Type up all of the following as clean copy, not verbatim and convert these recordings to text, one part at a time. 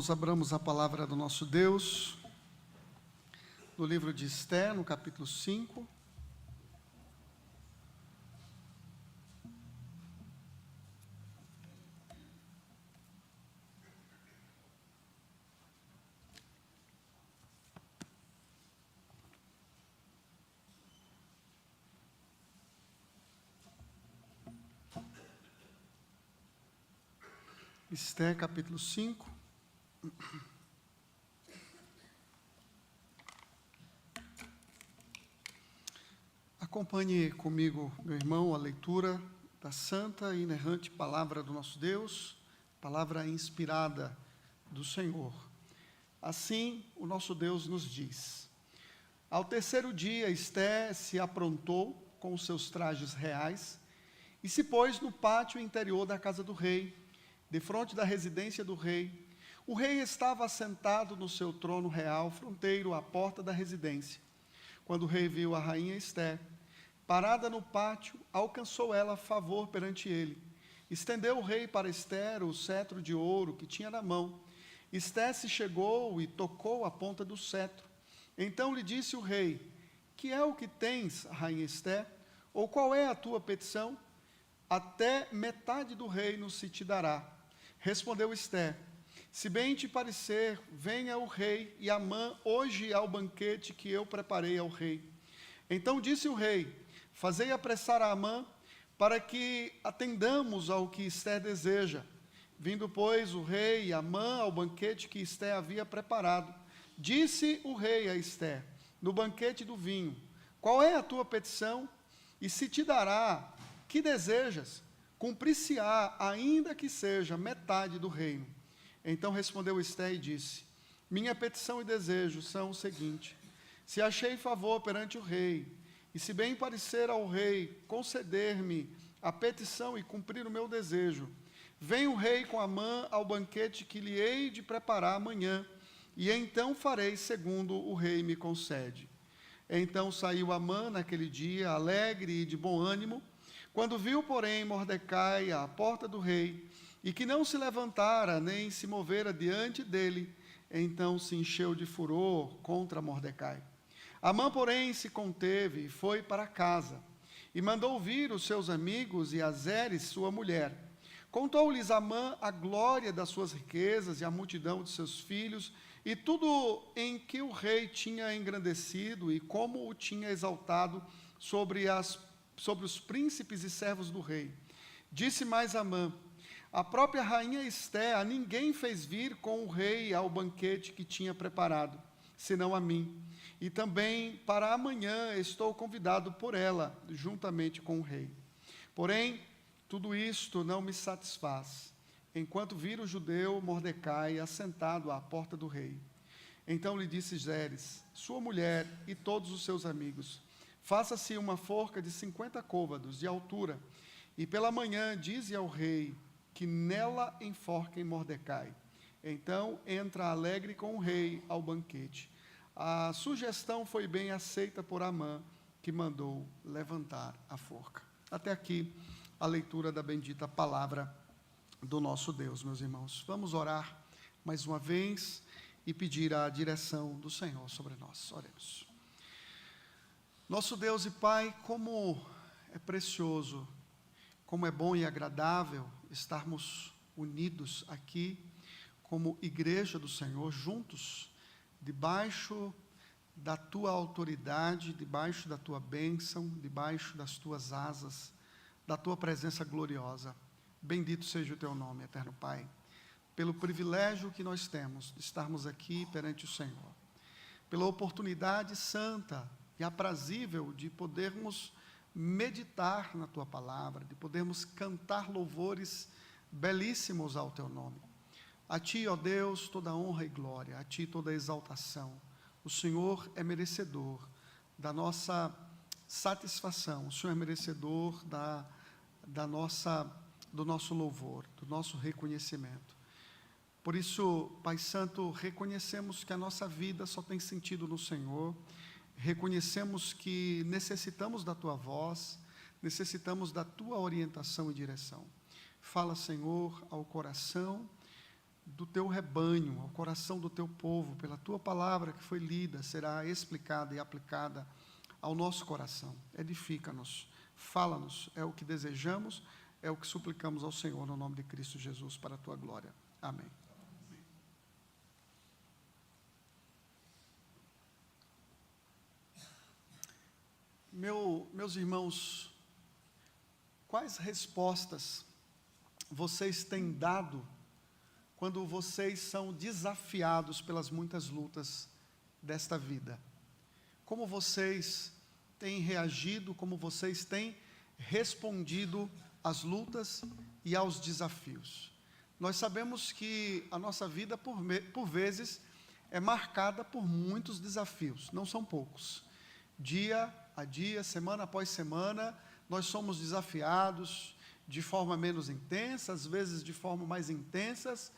irmãos, abramos a palavra do nosso Deus, no livro de Esté, no capítulo 5. Esté, capítulo 5. Acompanhe comigo, meu irmão, a leitura da santa e inerrante palavra do nosso Deus, palavra inspirada do Senhor. Assim, o nosso Deus nos diz: ao terceiro dia, Esté se aprontou com os seus trajes reais e se pôs no pátio interior da casa do rei, defronte da residência do rei. O rei estava assentado no seu trono real, fronteiro à porta da residência. Quando o rei viu a rainha Esté parada no pátio, alcançou ela favor perante ele. Estendeu o rei para Esté o cetro de ouro que tinha na mão. Esté se chegou e tocou a ponta do cetro. Então lhe disse o rei: que é o que tens, rainha Esté? Ou qual é a tua petição? Até metade do reino se te dará. Respondeu Esté: se bem te parecer, venha o rei e Amã hoje ao banquete que eu preparei ao rei. Então disse o rei: fazei apressar a Amã, para que atendamos ao que Esté deseja. Vindo, pois, o rei e Amã ao banquete que Esté havia preparado, disse o rei a Esté, no banquete do vinho: qual é a tua petição? E se te dará, que desejas? Cumprir-se-á, ainda que seja metade do reino. Então respondeu Esté e disse: minha petição e desejo são o seguinte: se achei favor perante o rei, e se bem parecer ao rei conceder-me a petição e cumprir o meu desejo, vem o rei com Amã ao banquete que lhe hei de preparar amanhã, e então farei segundo o rei me concede. Então saiu Amã naquele dia, alegre e de bom ânimo. Quando viu, porém, Mordecai à porta do rei, e que não se levantara nem se movera diante dele, então se encheu de furor contra Mordecai. Amã, porém, se conteve e foi para casa, e mandou vir os seus amigos e a Zeres, sua mulher. Contou-lhes Amã a glória das suas riquezas e a multidão de seus filhos, e tudo em que o rei tinha engrandecido, e como o tinha exaltado sobre os príncipes e servos do rei. Disse mais Amã: a própria rainha Esté a ninguém fez vir com o rei ao banquete que tinha preparado, senão a mim. E também para amanhã estou convidado por ela, juntamente com o rei. Porém, tudo isto não me satisfaz, enquanto vir o judeu Mordecai assentado à porta do rei. Então lhe disse Zeres, sua mulher e todos os seus amigos: faça-se uma forca de 50 côvados de altura, e pela manhã dize ao rei que nela enforquem Mordecai. Então entra alegre com o rei ao banquete. A sugestão foi bem aceita por Amã, que mandou levantar a forca. Até aqui a leitura da bendita palavra do nosso Deus, meus irmãos. Vamos orar mais uma vez e pedir a direção do Senhor sobre nós. Oremos. Nosso Deus e Pai, como é precioso, como é bom e agradável estarmos unidos aqui como igreja do Senhor, juntos, debaixo da Tua autoridade, debaixo da Tua bênção, debaixo das Tuas asas, da Tua presença gloriosa. Bendito seja o Teu nome, eterno Pai, pelo privilégio que nós temos de estarmos aqui perante o Senhor, pela oportunidade santa e aprazível de podermos meditar na Tua palavra, de podermos cantar louvores belíssimos ao Teu nome. A Ti, ó Deus, toda honra e glória, a Ti toda exaltação. O Senhor é merecedor da nossa satisfação, o Senhor é merecedor do nosso louvor, do nosso reconhecimento. Por isso, Pai Santo, reconhecemos que a nossa vida só tem sentido no Senhor, reconhecemos que necessitamos da Tua voz, necessitamos da Tua orientação e direção. Fala, Senhor, ao coração do teu rebanho, ao coração do teu povo, pela tua palavra que foi lida, será explicada e aplicada ao nosso coração. Edifica-nos, fala-nos, é o que desejamos, é o que suplicamos ao Senhor, no nome de Cristo Jesus, para a tua glória. Amém. Meus irmãos, quais respostas vocês têm dado quando vocês são desafiados pelas muitas lutas desta vida? Como vocês têm reagido, como vocês têm respondido às lutas e aos desafios? Nós sabemos que a nossa vida, por vezes, é marcada por muitos desafios, não são poucos. Dia a dia, semana após semana, nós somos desafiados de forma menos intensa, às vezes de forma mais intensas.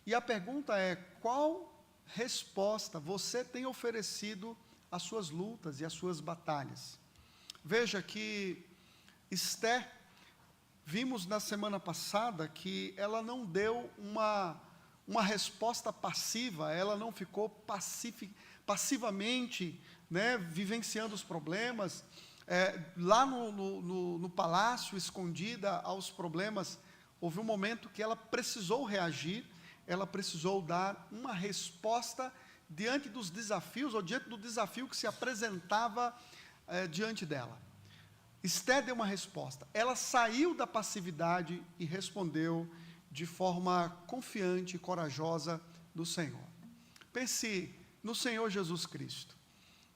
E a pergunta é: qual resposta você tem oferecido às suas lutas e às suas batalhas? Veja que Esther, vimos na semana passada que ela não deu uma resposta passiva, ela não ficou passivamente, vivenciando os problemas, lá no palácio, escondida aos problemas. Houve um momento que ela precisou reagir, ela precisou dar uma resposta diante dos desafios, ou diante do desafio que se apresentava diante dela. Esther deu uma resposta, ela saiu da passividade e respondeu de forma confiante e corajosa do Senhor. Pense no Senhor Jesus Cristo.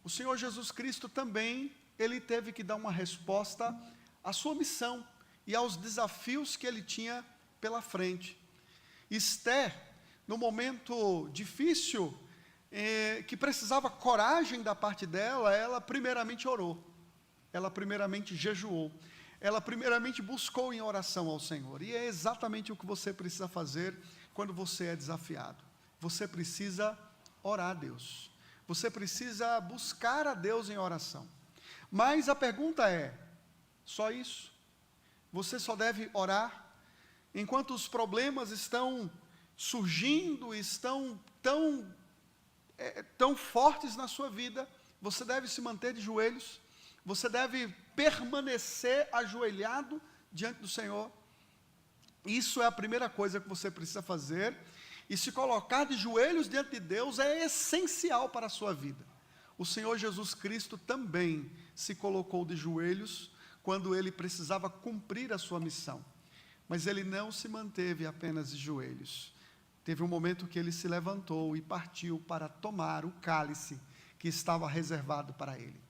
O Senhor Jesus Cristo também, ele teve que dar uma resposta à sua missão e aos desafios que ele tinha pela frente. Esther, no momento difícil, que precisava coragem da parte dela, ela primeiramente orou, ela primeiramente jejuou, ela primeiramente buscou em oração ao Senhor. E é exatamente o que você precisa fazer quando você é desafiado. Você precisa orar a Deus. Você precisa buscar a Deus em oração. Mas a pergunta é: só isso? Você só deve orar? Enquanto os problemas estão surgindo, estão tão fortes na sua vida, você deve se manter de joelhos? Você deve permanecer ajoelhado diante do Senhor? Isso é a primeira coisa que você precisa fazer. E se colocar de joelhos diante de Deus é essencial para a sua vida. O Senhor Jesus Cristo também se colocou de joelhos quando ele precisava cumprir a sua missão. Mas ele não se manteve apenas de joelhos. Teve um momento que ele se levantou e partiu para tomar o cálice que estava reservado para ele.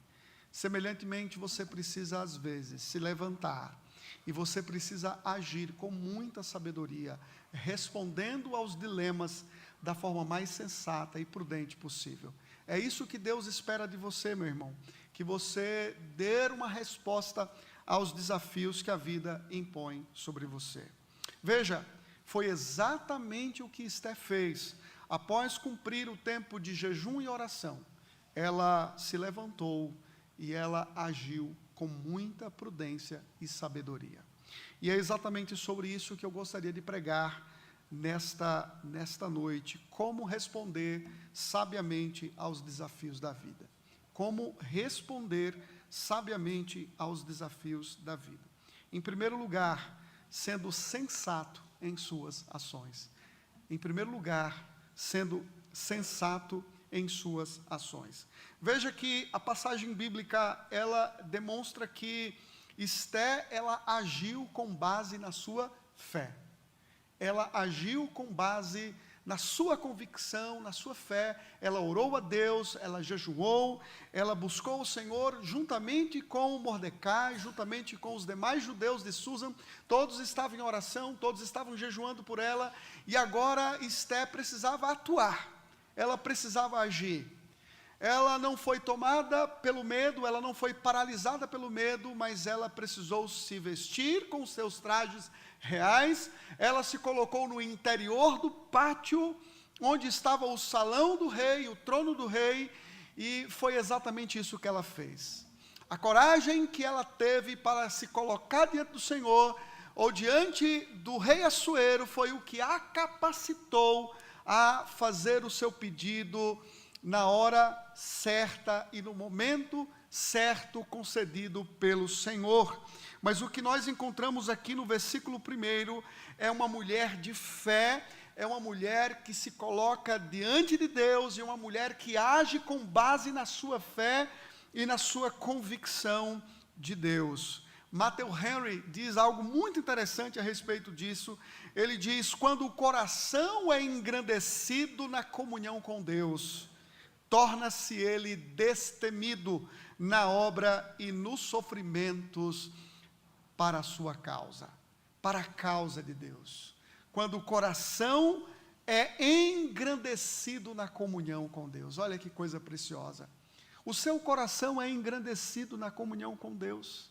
Semelhantemente, você precisa às vezes se levantar e você precisa agir com muita sabedoria, respondendo aos dilemas da forma mais sensata e prudente possível. É isso que Deus espera de você, meu irmão, que você dê uma resposta aos desafios que a vida impõe sobre você. Veja, foi exatamente o que Esther fez. Após cumprir o tempo de jejum e oração, ela se levantou e ela agiu com muita prudência e sabedoria. E é exatamente sobre isso que eu gostaria de pregar nesta noite. Como responder sabiamente aos desafios da vida. Como responder sabiamente aos desafios da vida. Em primeiro lugar, sendo sensato em suas ações. Em primeiro lugar, sendo sensato em suas ações. Veja que a passagem bíblica, ela demonstra que Esther, ela agiu com base na sua fé. Ela agiu com base na sua convicção, na sua fé. Ela orou a Deus, ela jejuou, ela buscou o Senhor juntamente com Mordecai, juntamente com os demais judeus de Susã. Todos estavam em oração, todos estavam jejuando por ela. E agora Esther precisava atuar, ela precisava agir. Ela não foi tomada pelo medo, ela não foi paralisada pelo medo, mas ela precisou se vestir com seus trajes reais. Ela se colocou no interior do pátio, onde estava o salão do rei, o trono do rei, e foi exatamente isso que ela fez. A coragem que ela teve para se colocar diante do Senhor ou diante do rei Assuero, foi o que a capacitou a fazer o seu pedido na hora certa e no momento certo concedido pelo Senhor. Mas o que nós encontramos aqui no versículo 1 é uma mulher de fé, é uma mulher que se coloca diante de Deus, e uma mulher que age com base na sua fé e na sua convicção de Deus. Matthew Henry diz algo muito interessante a respeito disso. Ele diz: quando o coração é engrandecido na comunhão com Deus, torna-se ele destemido na obra e nos sofrimentos para a sua causa, para a causa de Deus. Quando o coração é engrandecido na comunhão com Deus. Olha que coisa preciosa. O seu coração é engrandecido na comunhão com Deus.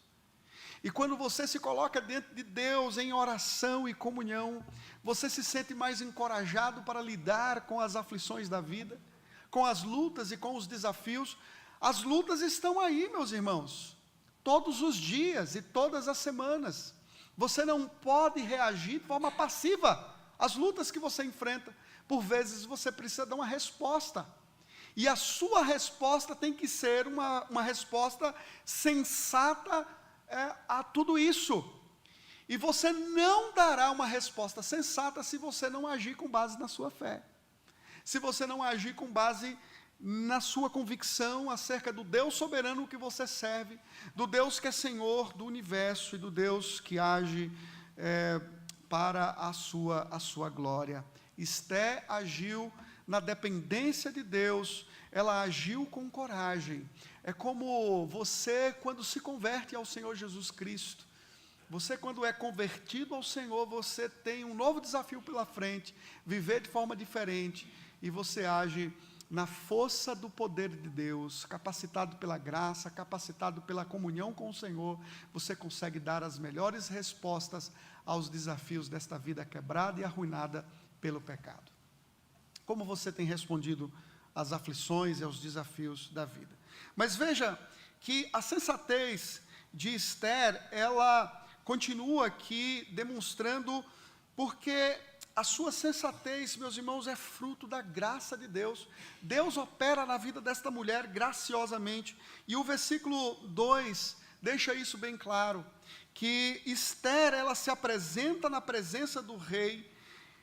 E quando você se coloca diante de Deus em oração e comunhão, você se sente mais encorajado para lidar com as aflições da vida, com as lutas e com os desafios. As lutas estão aí, meus irmãos, todos os dias e todas as semanas. Você não pode reagir de forma passiva às lutas que você enfrenta. Por vezes você precisa dar uma resposta. E a sua resposta tem que ser uma resposta sensata a tudo isso. E você não dará uma resposta sensata se você não agir com base na sua fé. Se você não agir com base na sua convicção acerca do Deus soberano que você serve, do Deus que é Senhor do universo e do Deus que age para a sua glória. Esté agiu na dependência de Deus, ela agiu com coragem. É como você, quando se converte ao Senhor Jesus Cristo, você, quando é convertido ao Senhor, você tem um novo desafio pela frente, viver de forma diferente, e você age na força do poder de Deus, capacitado pela graça, capacitado pela comunhão com o Senhor. Você consegue dar as melhores respostas aos desafios desta vida quebrada e arruinada pelo pecado. Como você tem respondido às aflições e aos desafios da vida? Mas veja que a sensatez de Esther, ela continua aqui demonstrando, porque a sua sensatez, meus irmãos, é fruto da graça de Deus. Deus opera na vida desta mulher graciosamente. E o versículo 2 deixa isso bem claro, que Esther, ela se apresenta na presença do rei.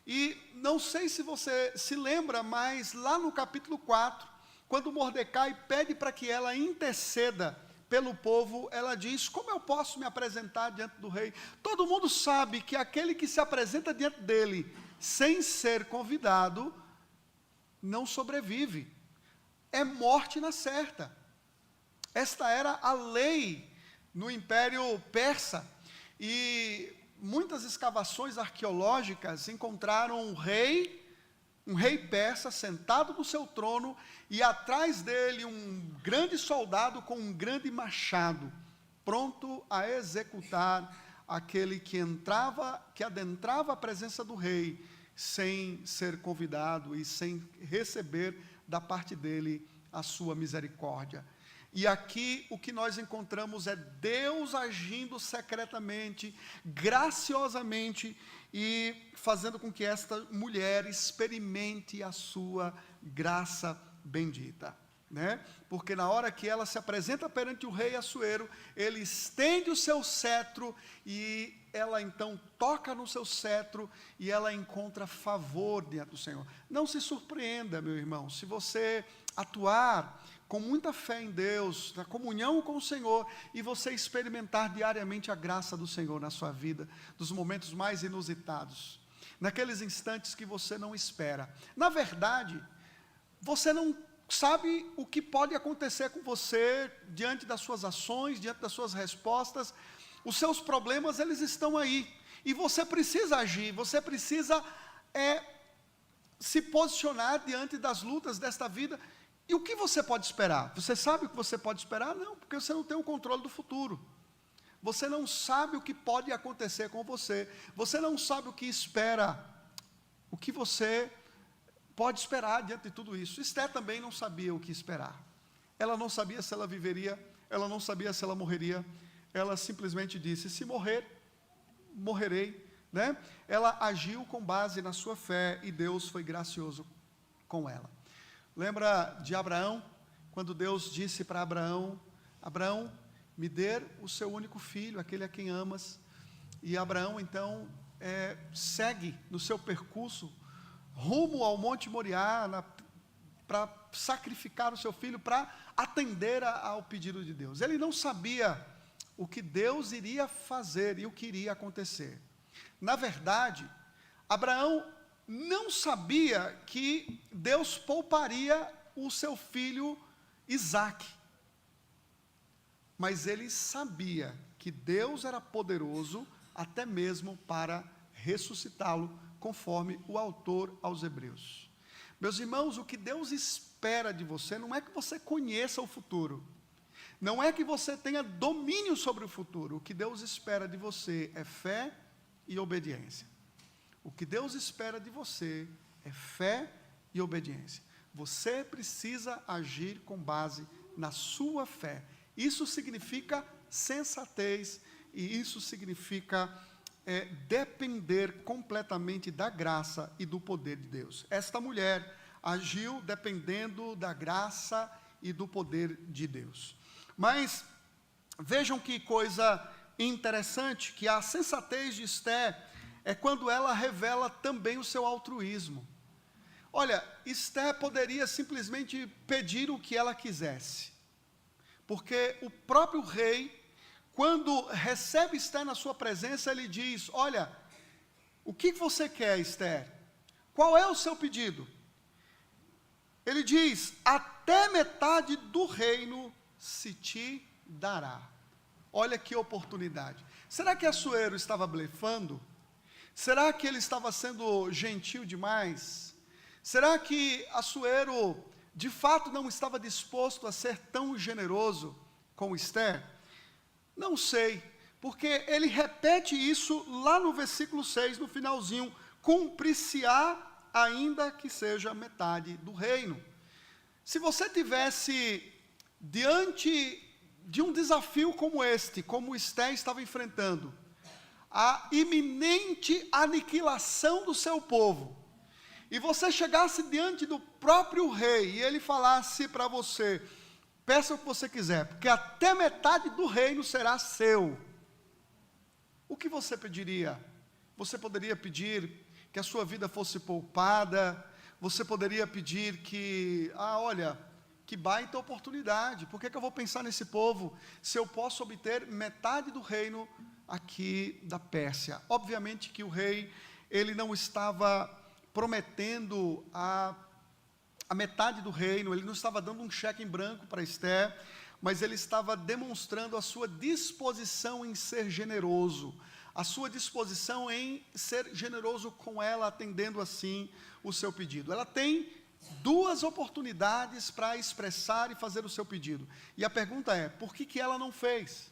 E não sei se você se lembra, mas lá no capítulo 4, quando Mordecai pede para que ela interceda pelo povo, ela diz: como eu posso me apresentar diante do rei? Todo mundo sabe que aquele que se apresenta diante dele sem ser convidado, não sobrevive. É morte na certa. Esta era a lei no Império Persa. E muitas escavações arqueológicas encontraram um rei persa sentado no seu trono, e atrás dele um grande soldado com um grande machado, pronto a executar aquele que adentrava a presença do rei, sem ser convidado e sem receber da parte dele a sua misericórdia. E aqui o que nós encontramos é Deus agindo secretamente, graciosamente, e fazendo com que esta mulher experimente a sua graça bendita, né? Porque na hora que ela se apresenta perante o rei Assuero, ele estende o seu cetro, e ela então toca no seu cetro, e ela encontra favor diante do Senhor. Não se surpreenda, meu irmão, se você atuar com muita fé em Deus, na comunhão com o Senhor, e você experimentar diariamente a graça do Senhor na sua vida, dos momentos mais inusitados, naqueles instantes que você não espera. Na verdade, você não sabe o que pode acontecer com você diante das suas ações, diante das suas respostas. Os seus problemas, eles estão aí, e você precisa agir, você precisa se posicionar diante das lutas desta vida. E o que você pode esperar? Você sabe o que você pode esperar? Não, porque você não tem o controle do futuro. Você não sabe o que pode acontecer com você. Você não sabe o que espera, o que você pode esperar diante de tudo isso. Esther também não sabia o que esperar. Ela não sabia se ela viveria, ela não sabia se ela morreria. Ela simplesmente disse: se morrer, morrerei, né? Ela agiu com base na sua fé e Deus foi gracioso com ela. Lembra de Abraão? Quando Deus disse para Abraão: Abraão, me dê o seu único filho, aquele a quem amas. E Abraão, então, segue no seu percurso, rumo ao Monte Moriá, para sacrificar o seu filho, para atender ao pedido de Deus. Ele não sabia o que Deus iria fazer e o que iria acontecer. Na verdade, Abraão não sabia que Deus pouparia o seu filho Isaque. Mas ele sabia que Deus era poderoso até mesmo para ressuscitá-lo, conforme o autor aos Hebreus. Meus irmãos, o que Deus espera de você não é que você conheça o futuro, não é que você tenha domínio sobre o futuro. O que Deus espera de você é fé e obediência. O que Deus espera de você é fé e obediência. Você precisa agir com base na sua fé. Isso significa sensatez e isso significa depender completamente da graça e do poder de Deus. Esta mulher agiu dependendo da graça e do poder de Deus. Mas vejam que coisa interessante, que a sensatez de Esther é quando ela revela também o seu altruísmo. Olha, Esther poderia simplesmente pedir o que ela quisesse, porque o próprio rei, quando recebe Esther na sua presença, ele diz: olha, o que você quer, Esther? Qual é o seu pedido? Ele diz: até metade do reino se te dará. Olha que oportunidade. Será que Assuero estava blefando? Será que ele estava sendo gentil demais? Será que Assuero de fato não estava disposto a ser tão generoso com Esther? Não sei, porque ele repete isso lá no versículo 6, no finalzinho: cumprir-se-á ainda que seja metade do reino. Se você tivesse diante de um desafio como este, como Esther estava enfrentando, a iminente aniquilação do seu povo, e você chegasse diante do próprio rei, e ele falasse para você: peça o que você quiser, porque até metade do reino será seu, o que você pediria? Você poderia pedir que a sua vida fosse poupada, você poderia pedir que, olha, que baita oportunidade, por que eu vou pensar nesse povo, se eu posso obter metade do reino aqui da Pérsia? Obviamente que o rei, ele não estava prometendo a metade do reino, ele não estava dando um cheque em branco para Esther, mas ele estava demonstrando a sua disposição em ser generoso, a sua disposição em ser generoso com ela, atendendo assim o seu pedido. Ela tem duas oportunidades para expressar e fazer o seu pedido, e a pergunta é: por que ela não fez?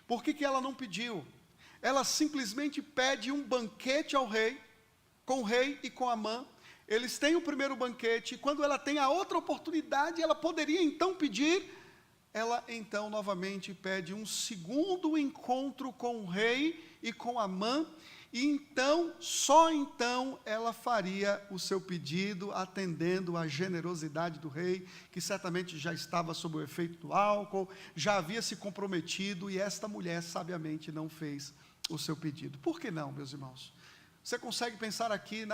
Por que ela não pediu? Ela simplesmente pede um banquete ao rei, com o rei e com Amã. Eles têm o primeiro banquete, e quando ela tem a outra oportunidade, ela poderia então pedir, ela então novamente pede um segundo encontro com o rei e com Amã, e então, só então, ela faria o seu pedido, atendendo à generosidade do rei, que certamente já estava sob o efeito do álcool, já havia se comprometido, e esta mulher sabiamente não fez o seu pedido. Por que não, meus irmãos? Você consegue pensar aqui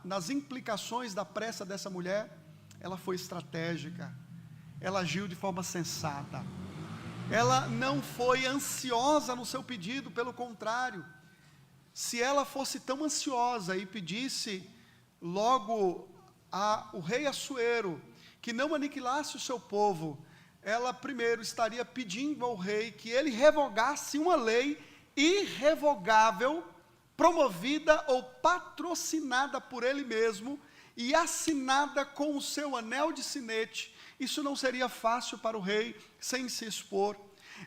nas implicações da pressa dessa mulher? Ela foi estratégica, ela agiu de forma sensata, ela não foi ansiosa no seu pedido, pelo contrário. Se ela fosse tão ansiosa e pedisse logo o rei Assuero que não aniquilasse o seu povo, ela primeiro estaria pedindo ao rei que ele revogasse uma lei irrevogável, promovida ou patrocinada por ele mesmo e assinada com o seu anel de sinete. Isso não seria fácil para o rei sem se expor.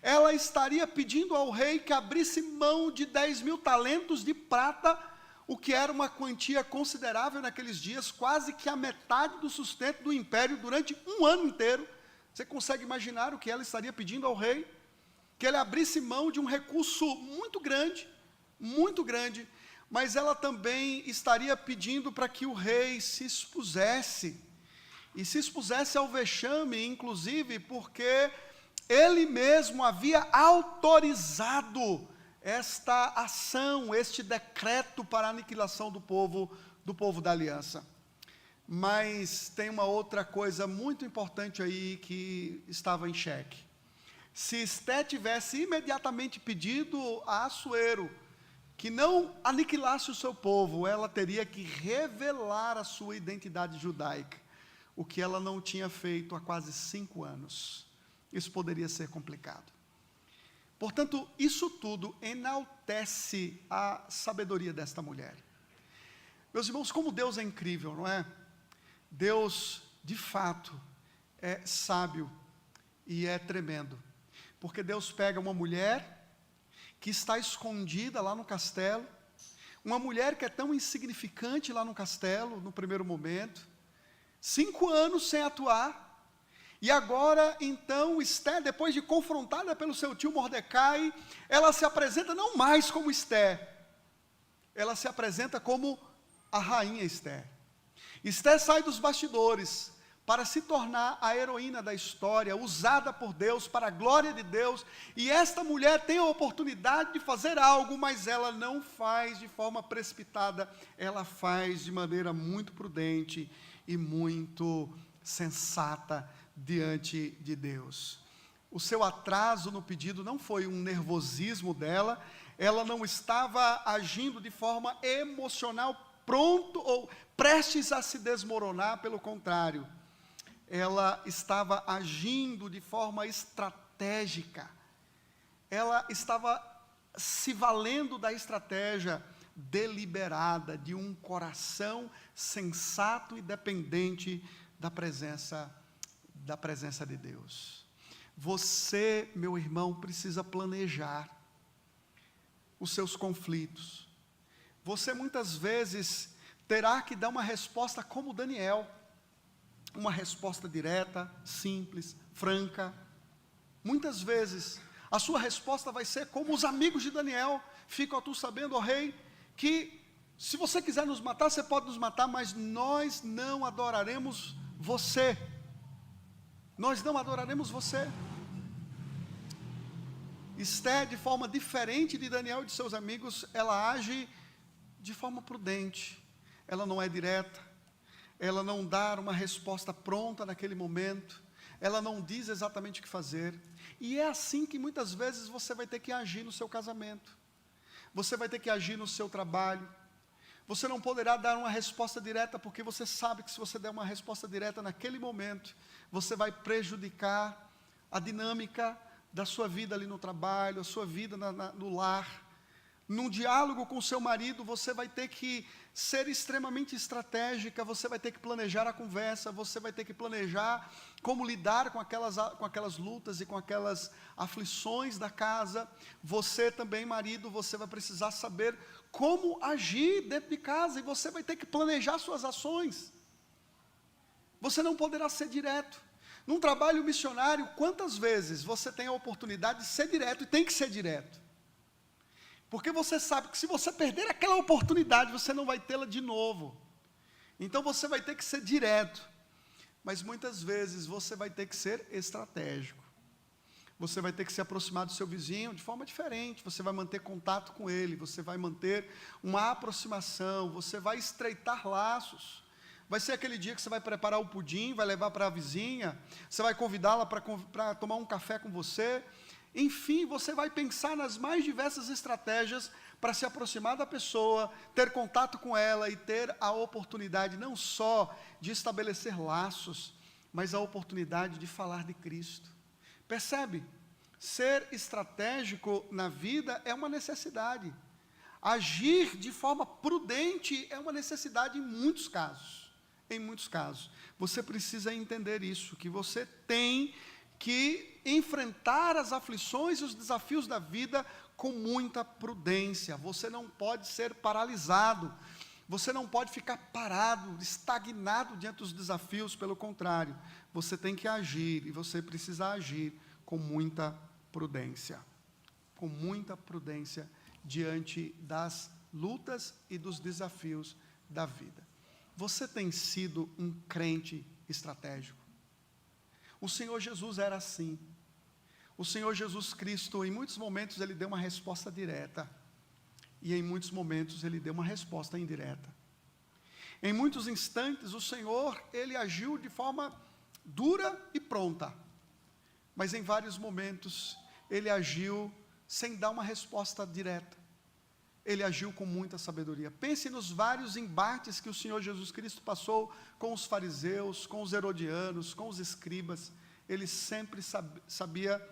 Ela estaria pedindo ao rei que abrisse mão de 10.000 talentos de prata, o que era uma quantia considerável naqueles dias, quase que a metade do sustento do império durante um ano inteiro. Você consegue imaginar o que ela estaria pedindo ao rei? Que ele abrisse mão de um recurso muito grande, muito grande, mas ela também estaria pedindo para que o rei se expusesse, e se expusesse ao vexame, inclusive porque ele mesmo havia autorizado esta ação, este decreto para a aniquilação do povo da aliança. Mas tem uma outra coisa muito importante aí que estava em xeque. Se Esté tivesse imediatamente pedido a Assuero que não aniquilasse o seu povo, ela teria que revelar a sua identidade judaica, o que ela não tinha feito há quase 5 anos. Isso poderia ser complicado. Portanto, isso tudo enaltece a sabedoria desta mulher. Meus irmãos, como Deus é incrível, não é? Deus, de fato, é sábio e é tremendo. Porque Deus pega uma mulher que está escondida lá no castelo, uma mulher que é tão insignificante lá no castelo, no primeiro momento, 5 anos sem atuar, e agora, então, Esté, depois de confrontada pelo seu tio Mordecai, ela se apresenta não mais como Esté, ela se apresenta como a rainha Esté. Esté sai dos bastidores para se tornar a heroína da história, usada por Deus, para a glória de Deus, e esta mulher tem a oportunidade de fazer algo, mas ela não faz de forma precipitada, ela faz de maneira muito prudente e muito sensata diante de Deus. O seu atraso no pedido não foi um nervosismo dela, ela não estava agindo de forma emocional, pronto ou prestes a se desmoronar, pelo contrário, ela estava agindo de forma estratégica, ela estava se valendo da estratégia deliberada, de um coração sensato e dependente da presença de Deus. Você, meu irmão, precisa planejar os seus conflitos. Você muitas vezes terá que dar uma resposta como Daniel, uma resposta direta, simples, franca. Muitas vezes a sua resposta vai ser como os amigos de Daniel: fica tu sabendo, ó rei, que se você quiser nos matar, você pode nos matar, mas nós não adoraremos você. Nós não adoraremos você. Esté, de forma diferente de Daniel e de seus amigos, ela age de forma prudente, ela não é direta, ela não dá uma resposta pronta naquele momento, ela não diz exatamente o que fazer, e é assim que muitas vezes você vai ter que agir no seu casamento, você vai ter que agir no seu trabalho. Você não poderá dar uma resposta direta, porque você sabe que se você der uma resposta direta naquele momento, você vai prejudicar a dinâmica da sua vida ali no trabalho, a sua vida no lar. Num diálogo com o seu marido, você vai ter que ser extremamente estratégica, você vai ter que planejar a conversa, você vai ter que planejar como lidar com aquelas lutas e com aquelas aflições da casa. Você também, marido, você vai precisar saber como agir dentro de casa, e você vai ter que planejar suas ações. Você não poderá ser direto. Num trabalho missionário, quantas vezes você tem a oportunidade de ser direto, e tem que ser direto? Porque você sabe que se você perder aquela oportunidade, você não vai tê-la de novo. Então você vai ter que ser direto. Mas muitas vezes você vai ter que ser estratégico. Você vai ter que se aproximar do seu vizinho de forma diferente, você vai manter contato com ele, você vai manter uma aproximação, você vai estreitar laços. Vai ser aquele dia que você vai preparar o pudim, vai levar para a vizinha, você vai convidá-la para tomar um café com você. Enfim, você vai pensar nas mais diversas estratégias para se aproximar da pessoa, ter contato com ela e ter a oportunidade não só de estabelecer laços, mas a oportunidade de falar de Cristo. Percebe? Ser estratégico na vida é uma necessidade. Agir de forma prudente é uma necessidade em muitos casos. Em muitos casos. Você precisa entender isso, que você tem que enfrentar as aflições e os desafios da vida com muita prudência. Você não pode ser paralisado. Você não pode ficar parado, estagnado diante dos desafios, pelo contrário, você tem que agir, e você precisa agir com muita prudência diante das lutas e dos desafios da vida. Você tem sido um crente estratégico? O Senhor Jesus era assim. O Senhor Jesus Cristo, em muitos momentos, ele deu uma resposta direta. E em muitos momentos, ele deu uma resposta indireta. Em muitos instantes, o Senhor, ele agiu de forma dura e pronta. Mas em vários momentos, ele agiu sem dar uma resposta direta. Ele agiu com muita sabedoria. Pense nos vários embates que o Senhor Jesus Cristo passou com os fariseus, com os herodianos, com os escribas. Ele sempre sabia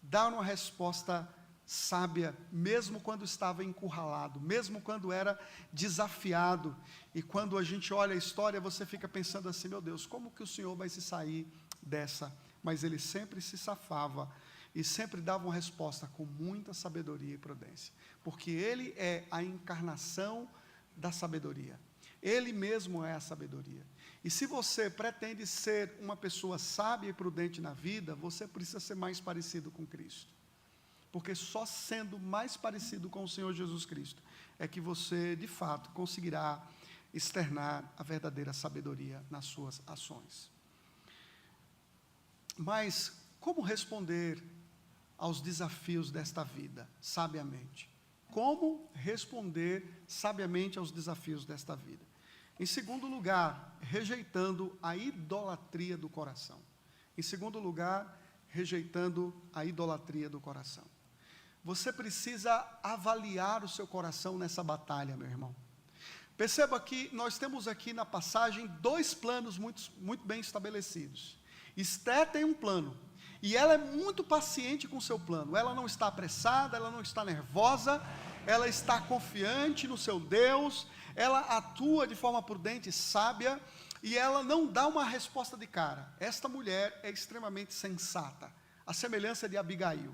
dar uma resposta sábia, mesmo quando estava encurralado, mesmo quando era desafiado. E quando a gente olha a história, você fica pensando assim, meu Deus, como que o Senhor vai se sair dessa? Mas ele sempre se safava e sempre dava uma resposta com muita sabedoria e prudência, porque ele é a encarnação da sabedoria. Ele mesmo é a sabedoria. E se você pretende ser uma pessoa sábia e prudente na vida, você precisa ser mais parecido com Cristo. Porque só sendo mais parecido com o Senhor Jesus Cristo é que você, de fato, conseguirá externar a verdadeira sabedoria nas suas ações. Mas como responder aos desafios desta vida, sabiamente? Como responder sabiamente aos desafios desta vida? Em segundo lugar, rejeitando a idolatria do coração. Em segundo lugar, rejeitando a idolatria do coração. Você precisa avaliar o seu coração nessa batalha, meu irmão. Perceba que nós temos aqui na passagem dois planos muito bem estabelecidos. Esther tem um plano, e ela é muito paciente com o seu plano. Ela não está apressada, ela não está nervosa, ela está confiante no seu Deus, ela atua de forma prudente e sábia, e ela não dá uma resposta de cara. Esta mulher é extremamente sensata, a semelhança de Abigail.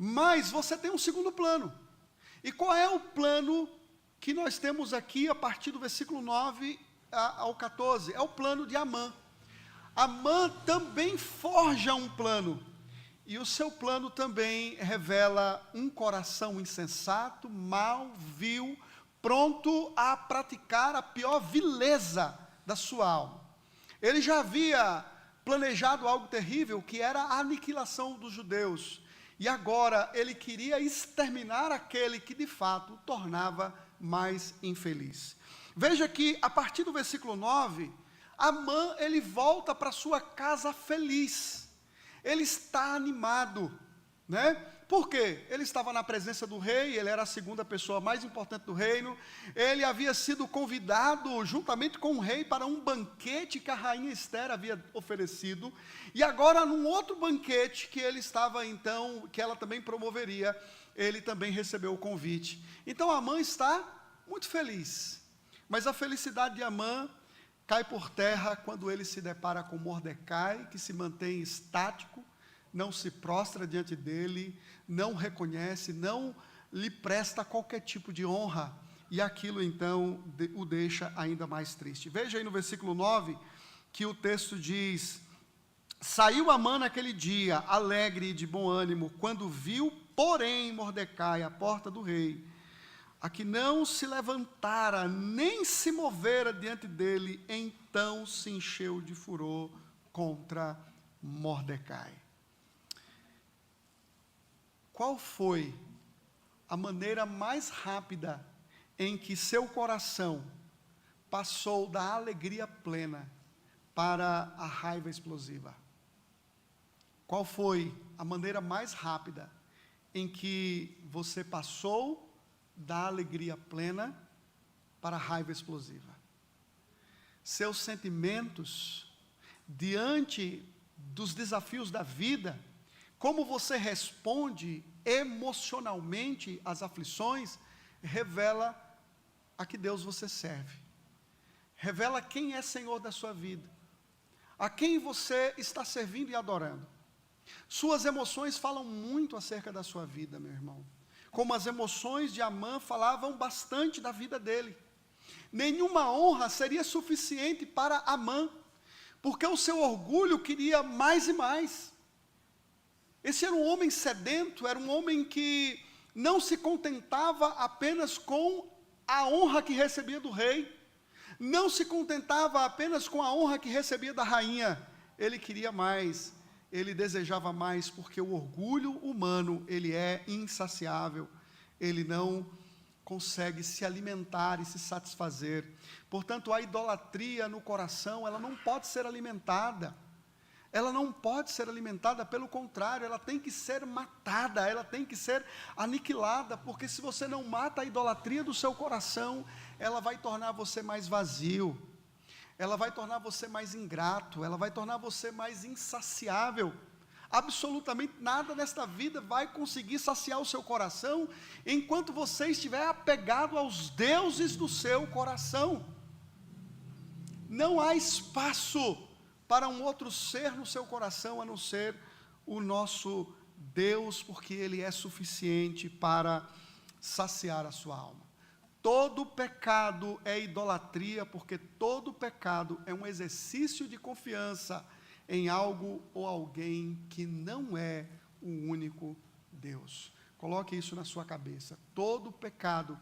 Mas você tem um segundo plano. E qual é o plano que nós temos aqui a partir do versículo 9 ao 14? É o plano de Amã. Amã também forja um plano. E o seu plano também revela um coração insensato, mau, vil, pronto a praticar a pior vileza da sua alma. Ele já havia planejado algo terrível, que era a aniquilação dos judeus. E agora ele queria exterminar aquele que de fato o tornava mais infeliz. Veja que a partir do versículo 9, Amã, ele volta para sua casa feliz. Ele está animado, né? Por quê? Ele estava na presença do rei, ele era a segunda pessoa mais importante do reino, ele havia sido convidado juntamente com o rei para um banquete que a rainha Esther havia oferecido, e agora num outro banquete que ele estava então, que ela também promoveria, ele também recebeu o convite. Então Amã está muito feliz, mas a felicidade de Amã cai por terra quando ele se depara com Mordecai, que se mantém estático, não se prostra diante dele, não reconhece, não lhe presta qualquer tipo de honra, e aquilo então o deixa ainda mais triste. Veja aí no versículo 9, que o texto diz: saiu Amã naquele dia, alegre e de bom ânimo, quando viu, porém, Mordecai à porta do rei, a que não se levantara, nem se movera diante dele, então se encheu de furor contra Mordecai. Qual foi a maneira mais rápida em que seu coração passou da alegria plena para a raiva explosiva? Qual foi a maneira mais rápida em que você passou da alegria plena para a raiva explosiva? Seus sentimentos diante dos desafios da vida, como você responde emocionalmente às aflições, revela a que Deus você serve. Revela quem é Senhor da sua vida. A quem você está servindo e adorando. Suas emoções falam muito acerca da sua vida, meu irmão. Como as emoções de Amã falavam bastante da vida dele. Nenhuma honra seria suficiente para Amã, porque o seu orgulho queria mais e mais. Esse era um homem sedento, era um homem que não se contentava apenas com a honra que recebia do rei, não se contentava apenas com a honra que recebia da rainha, ele queria mais, ele desejava mais, porque o orgulho humano, ele é insaciável, ele não consegue se alimentar e se satisfazer. Portanto, a idolatria no coração, ela não pode ser alimentada. Ela não pode ser alimentada, pelo contrário, ela tem que ser matada, ela tem que ser aniquilada, porque se você não mata a idolatria do seu coração, ela vai tornar você mais vazio, ela vai tornar você mais ingrato, ela vai tornar você mais insaciável. Absolutamente nada nesta vida vai conseguir saciar o seu coração, enquanto você estiver apegado aos deuses do seu coração. Não há espaço para um outro ser no seu coração, a não ser o nosso Deus, porque Ele é suficiente para saciar a sua alma. Todo pecado é idolatria, porque todo pecado é um exercício de confiança em algo ou alguém que não é o único Deus. Coloque isso na sua cabeça. Todo pecado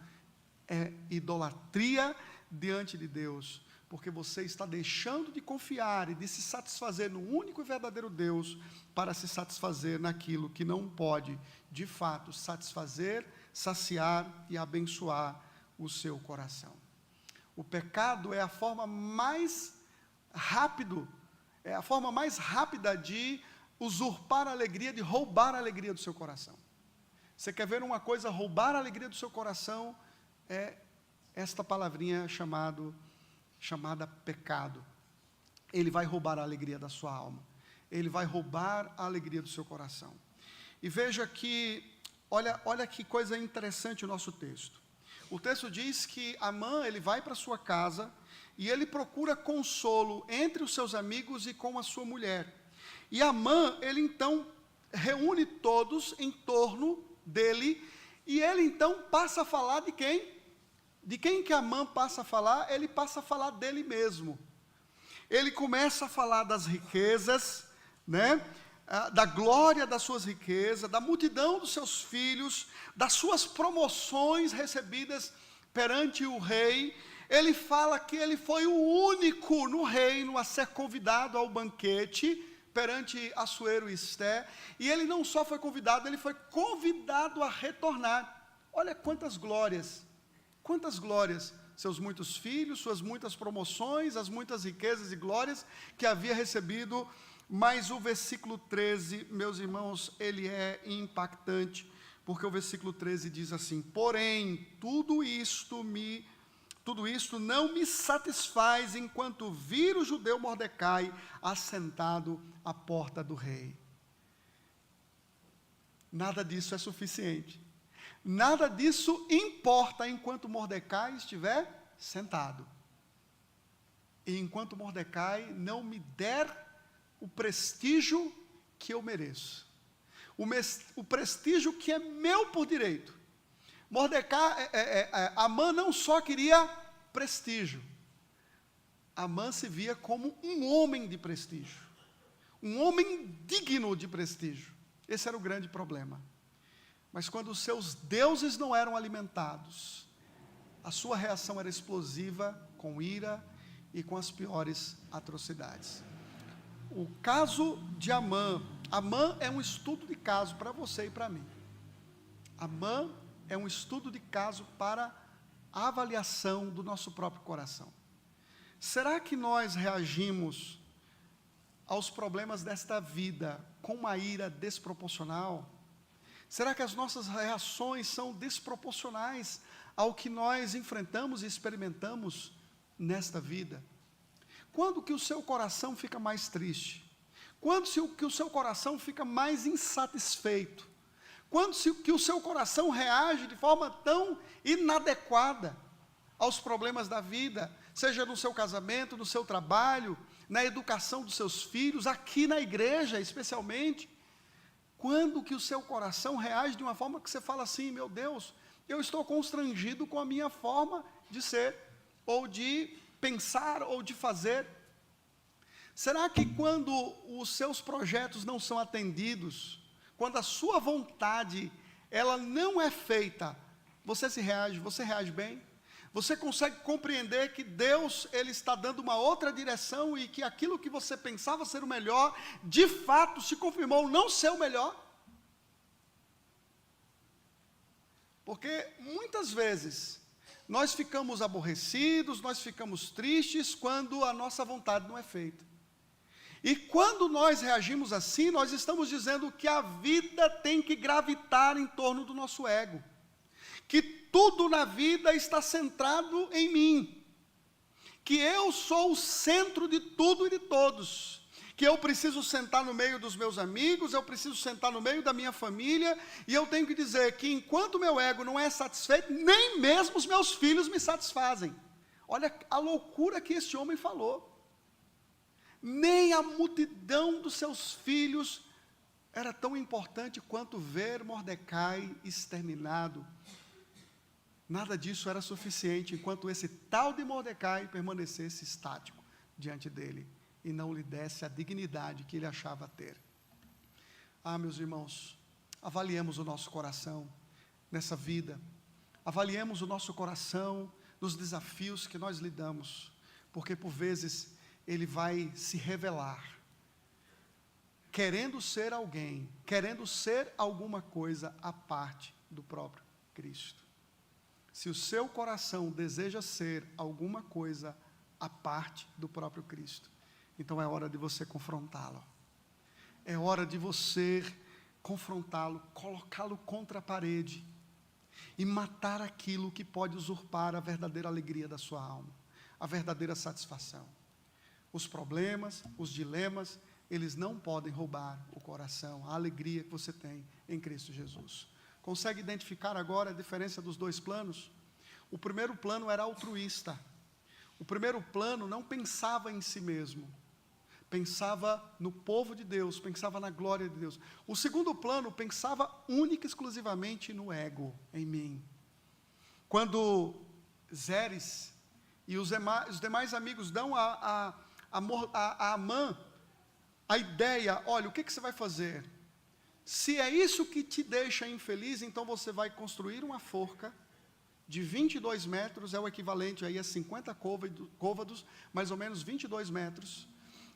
é idolatria diante de Deus, porque você está deixando de confiar e de se satisfazer no único e verdadeiro Deus, para se satisfazer naquilo que não pode, de fato, satisfazer, saciar e abençoar o seu coração. O pecado é a forma mais rápida de usurpar a alegria, de roubar a alegria do seu coração. Você quer ver uma coisa roubar a alegria do seu coração? É esta palavrinha chamada pecado. Ele vai roubar a alegria da sua alma, ele vai roubar a alegria do seu coração. E veja que, olha que coisa interessante o nosso texto. O texto diz que Amã, ele vai para sua casa, e ele procura consolo entre os seus amigos e com a sua mulher. E Amã, ele então reúne todos em torno dele, e ele então passa a falar de quem? De quem que Amã passa a falar? Ele passa a falar dele mesmo. Ele começa a falar das riquezas, né? Da glória das suas riquezas, da multidão dos seus filhos, das suas promoções recebidas perante o rei. Ele fala que ele foi o único no reino a ser convidado ao banquete perante Assuero e Esté, e ele não só foi convidado, ele foi convidado a retornar. Olha quantas glórias, seus muitos filhos, suas muitas promoções, as muitas riquezas e glórias que havia recebido. Mas o versículo 13, meus irmãos, ele é impactante, porque o versículo 13 diz assim: porém, tudo isto não me satisfaz, enquanto vir o judeu Mordecai assentado à porta do rei. Nada disso é suficiente, nada disso importa enquanto Mordecai estiver sentado, e enquanto Mordecai não me der o prestígio que eu mereço, o prestígio que é meu por direito. Amã não só queria prestígio, Amã se via como um homem de prestígio, um homem digno de prestígio. Esse era o grande problema. Mas quando os seus deuses não eram alimentados, a sua reação era explosiva, com ira e com as piores atrocidades. O caso de Amã é um estudo de caso para você e para mim. Amã é um estudo de caso para a avaliação do nosso próprio coração. Será que nós reagimos aos problemas desta vida com uma ira desproporcional? Será que as nossas reações são desproporcionais ao que nós enfrentamos e experimentamos nesta vida? Quando que o seu coração fica mais triste? Quando que o seu coração fica mais insatisfeito? Quando que o seu coração reage de forma tão inadequada aos problemas da vida, seja no seu casamento, no seu trabalho, na educação dos seus filhos, aqui na igreja especialmente? Quando que o seu coração reage de uma forma que você fala assim: meu Deus, eu estou constrangido com a minha forma de ser, ou de pensar, ou de fazer? Será que quando os seus projetos não são atendidos, quando a sua vontade ela não é feita. Você reage bem? Você consegue compreender que Deus, Ele está dando uma outra direção e que aquilo que você pensava ser o melhor, de fato se confirmou não ser o melhor? Porque muitas vezes nós ficamos aborrecidos, nós ficamos tristes quando a nossa vontade não é feita. E quando nós reagimos assim, nós estamos dizendo que a vida tem que gravitar em torno do nosso ego. Que tudo na vida está centrado em mim, que eu sou o centro de tudo e de todos, que eu preciso sentar no meio dos meus amigos, eu preciso sentar no meio da minha família, e eu tenho que dizer que enquanto meu ego não é satisfeito, nem mesmo os meus filhos me satisfazem. Olha a loucura que esse homem falou. Nem a multidão dos seus filhos era tão importante quanto ver Mordecai exterminado. Nada disso era suficiente, enquanto esse tal de Mordecai permanecesse estático diante dele, e não lhe desse a dignidade que ele achava ter. Meus irmãos, avaliemos o nosso coração nessa vida, avaliemos o nosso coração nos desafios que nós lidamos, porque por vezes ele vai se revelar, querendo ser alguém, querendo ser alguma coisa à parte do próprio Cristo. Se o seu coração deseja ser alguma coisa à parte do próprio Cristo, então é hora de você confrontá-lo. É hora de você confrontá-lo, colocá-lo contra a parede e matar aquilo que pode usurpar a verdadeira alegria da sua alma, a verdadeira satisfação. Os problemas, os dilemas, eles não podem roubar o coração, a alegria que você tem em Cristo Jesus. Consegue identificar agora a diferença dos dois planos? O primeiro plano era altruísta. O primeiro plano não pensava em si mesmo. Pensava no povo de Deus, pensava na glória de Deus. O segundo plano pensava única e exclusivamente no ego, em mim. Quando Zeres e os demais amigos dão a Amã a ideia, olha, o que você vai fazer? Se é isso que te deixa infeliz, então você vai construir uma forca de 22 metros, é o equivalente aí a 50 côvados, mais ou menos 22 metros.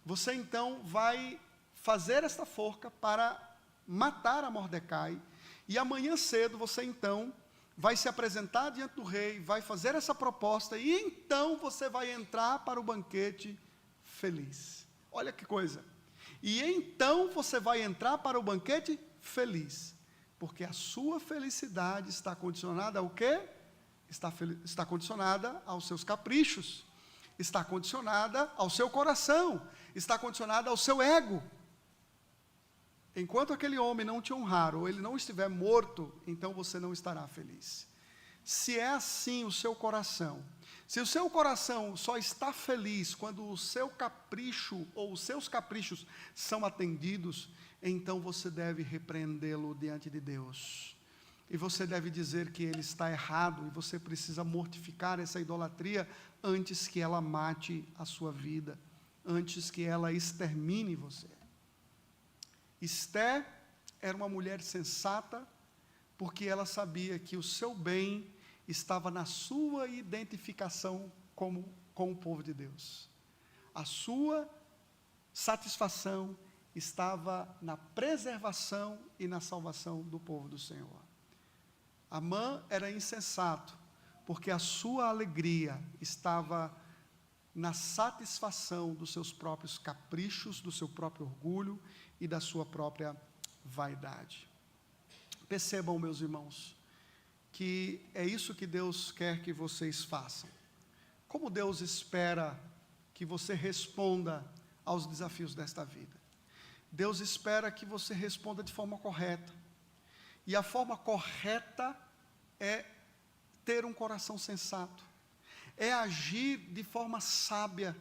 Você então vai fazer esta forca para matar a Mordecai, e amanhã cedo você então vai se apresentar diante do rei, vai fazer essa proposta, e então você vai entrar para o banquete feliz. Olha que coisa. E então você vai entrar para o banquete feliz, porque a sua felicidade está condicionada ao quê? Está condicionada aos seus caprichos, está condicionada ao seu coração, está condicionada ao seu ego. Enquanto aquele homem não te honrar, ou ele não estiver morto, então você não estará feliz. Se é assim o seu coração, se o seu coração só está feliz quando o seu capricho ou os seus caprichos são atendidos, então você deve repreendê-lo diante de Deus. E você deve dizer que ele está errado, e você precisa mortificar essa idolatria antes que ela mate a sua vida, antes que ela extermine você. Esté era uma mulher sensata, porque ela sabia que o seu bem estava na sua identificação com o povo de Deus. A sua satisfação estava na preservação e na salvação do povo do Senhor. Amã era insensato, porque a sua alegria estava na satisfação dos seus próprios caprichos, do seu próprio orgulho e da sua própria vaidade. Percebam, meus irmãos, que é isso que Deus quer que vocês façam. Como Deus espera que você responda aos desafios desta vida? Deus espera que você responda de forma correta. E a forma correta é ter um coração sensato, é agir de forma sábia,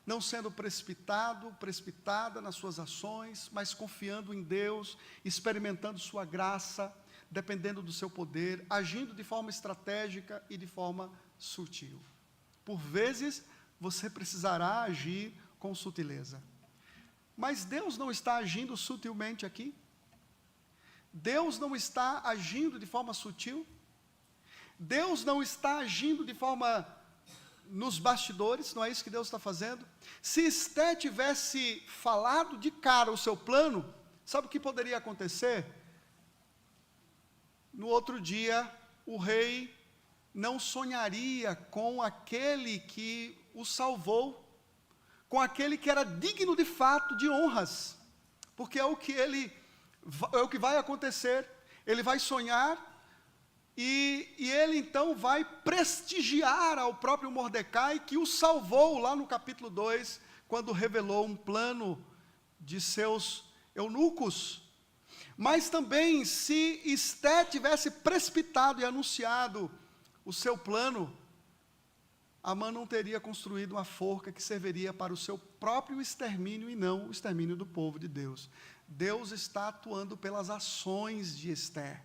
não sendo precipitada nas suas ações, mas confiando em Deus, experimentando sua graça, dependendo do seu poder, agindo de forma estratégica e de forma sutil. Por vezes, você precisará agir com sutileza. Mas Deus não está agindo sutilmente aqui. Deus não está agindo de forma sutil? Deus não está agindo de forma nos bastidores? Não é isso que Deus está fazendo? Se Esté tivesse falado de cara o seu plano, sabe o que poderia acontecer? No outro dia, o rei não sonharia com aquele que o salvou, com aquele que era digno de fato de honras, porque é o que vai acontecer. Ele vai sonhar e ele então vai prestigiar ao próprio Mordecai, que o salvou lá no capítulo 2, quando revelou um plano de seus eunucos. Mas também, se Esté tivesse precipitado e anunciado o seu plano, Amã não teria construído uma forca que serviria para o seu próprio extermínio e não o extermínio do povo de Deus. Deus está atuando pelas ações de Esté,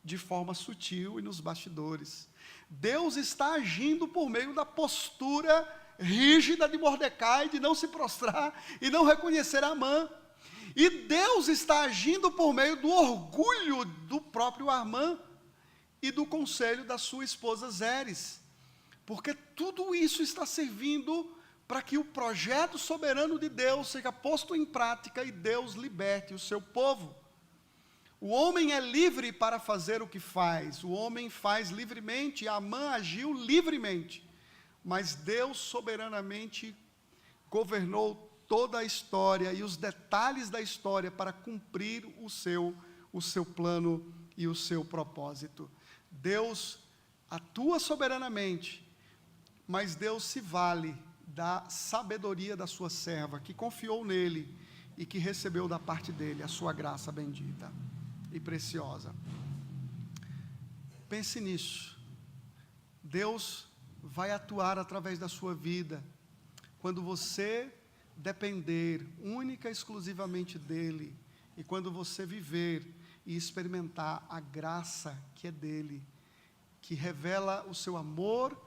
de forma sutil e nos bastidores. Deus está agindo por meio da postura rígida de Mordecai, de não se prostrar e não reconhecer Amã. E Deus está agindo por meio do orgulho do próprio Amã e do conselho da sua esposa Zeres. Porque tudo isso está servindo para que o projeto soberano de Deus seja posto em prática e Deus liberte o seu povo. O homem é livre para fazer o que faz, o homem faz livremente, Amã agiu livremente, mas Deus soberanamente governou toda a história e os detalhes da história para cumprir o seu plano e o seu propósito. Deus atua soberanamente, mas Deus se vale da sabedoria da sua serva, que confiou nele e que recebeu da parte dele a sua graça bendita e preciosa. Pense nisso. Deus vai atuar através da sua vida quando você depender única e exclusivamente dele, e quando você viver e experimentar a graça que é dele, que revela o seu amor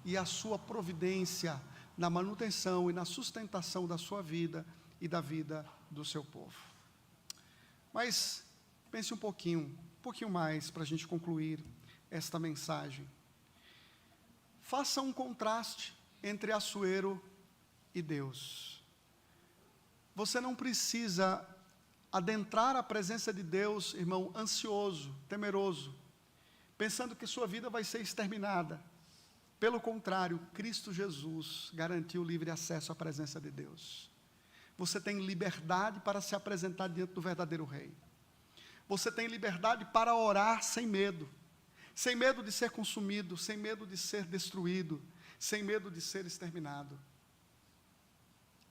e a sua providência na manutenção e na sustentação da sua vida e da vida do seu povo. Mas pense um pouquinho mais para a gente concluir esta mensagem. Faça um contraste entre Assuero e Deus. Você não precisa adentrar a presença de Deus, irmão, ansioso, temeroso, pensando que sua vida vai ser exterminada. Pelo contrário, Cristo Jesus garantiu livre acesso à presença de Deus. Você tem liberdade para se apresentar diante do verdadeiro Rei. Você tem liberdade para orar sem medo de ser consumido, sem medo de ser destruído, sem medo de ser exterminado.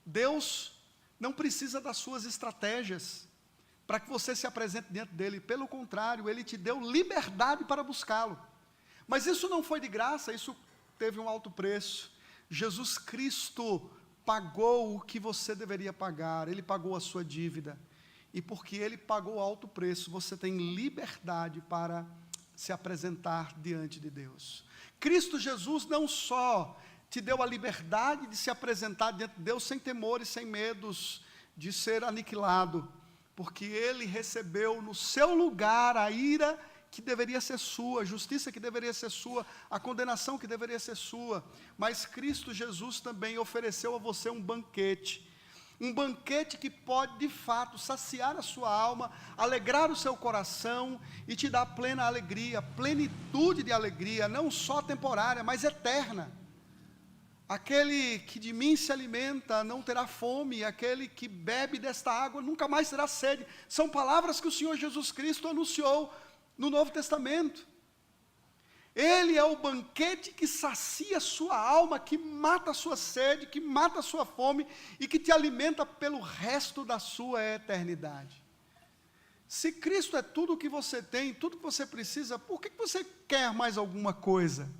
Deus não precisa das suas estratégias para que você se apresente diante dele. Pelo contrário, ele te deu liberdade para buscá-lo. Mas isso não foi de graça, isso teve um alto preço. Jesus Cristo pagou o que você deveria pagar, ele pagou a sua dívida. E porque ele pagou alto preço, você tem liberdade para se apresentar diante de Deus. Cristo Jesus não só te deu a liberdade de se apresentar diante de Deus sem temores, sem medos de ser aniquilado, porque ele recebeu no seu lugar a ira que deveria ser sua, a justiça que deveria ser sua, a condenação que deveria ser sua. Mas Cristo Jesus também ofereceu a você um banquete que pode de fato saciar a sua alma, alegrar o seu coração e te dar plena alegria, plenitude de alegria, não só temporária, mas eterna. Aquele que de mim se alimenta não terá fome, aquele que bebe desta água nunca mais terá sede. São palavras que o Senhor Jesus Cristo anunciou no Novo Testamento. Ele é o banquete que sacia a sua alma, que mata a sua sede, que mata a sua fome e que te alimenta pelo resto da sua eternidade. Se Cristo é tudo o que você tem, tudo que você precisa, por que você quer mais alguma coisa?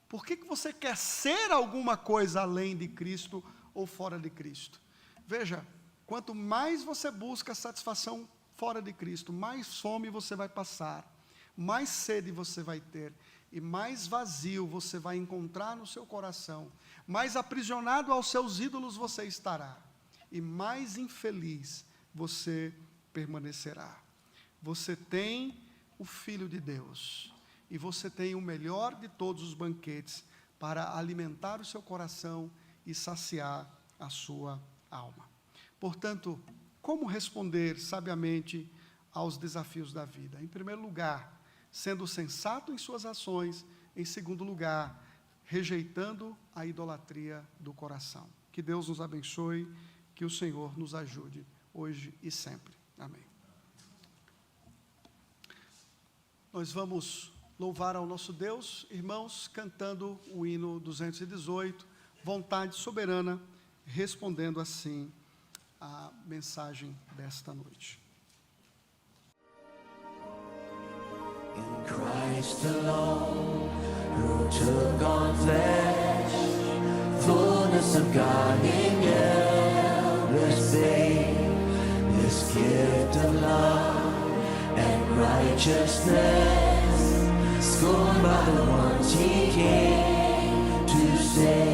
Por que você quer ser alguma coisa além de Cristo ou fora de Cristo? Veja, quanto mais você busca satisfação fora de Cristo, mais fome você vai passar, mais sede você vai ter, e mais vazio você vai encontrar no seu coração, mais aprisionado aos seus ídolos você estará, e mais infeliz você permanecerá. você tem o Filho de Deus, e você tem o melhor de todos os banquetes para alimentar o seu coração e saciar a sua alma. Portanto, como responder sabiamente aos desafios da vida? Em primeiro lugar, sendo sensato em suas ações. Em segundo lugar, rejeitando a idolatria do coração. Que Deus nos abençoe, que o Senhor nos ajude hoje e sempre. Amém. Nós vamos louvar ao nosso Deus, irmãos, cantando o hino 218, Vontade Soberana, respondendo assim a mensagem desta noite. In Christ alone, who took on flesh, fullness of God in endless babe, this gift of love and righteousness, scorned by the ones he came to save.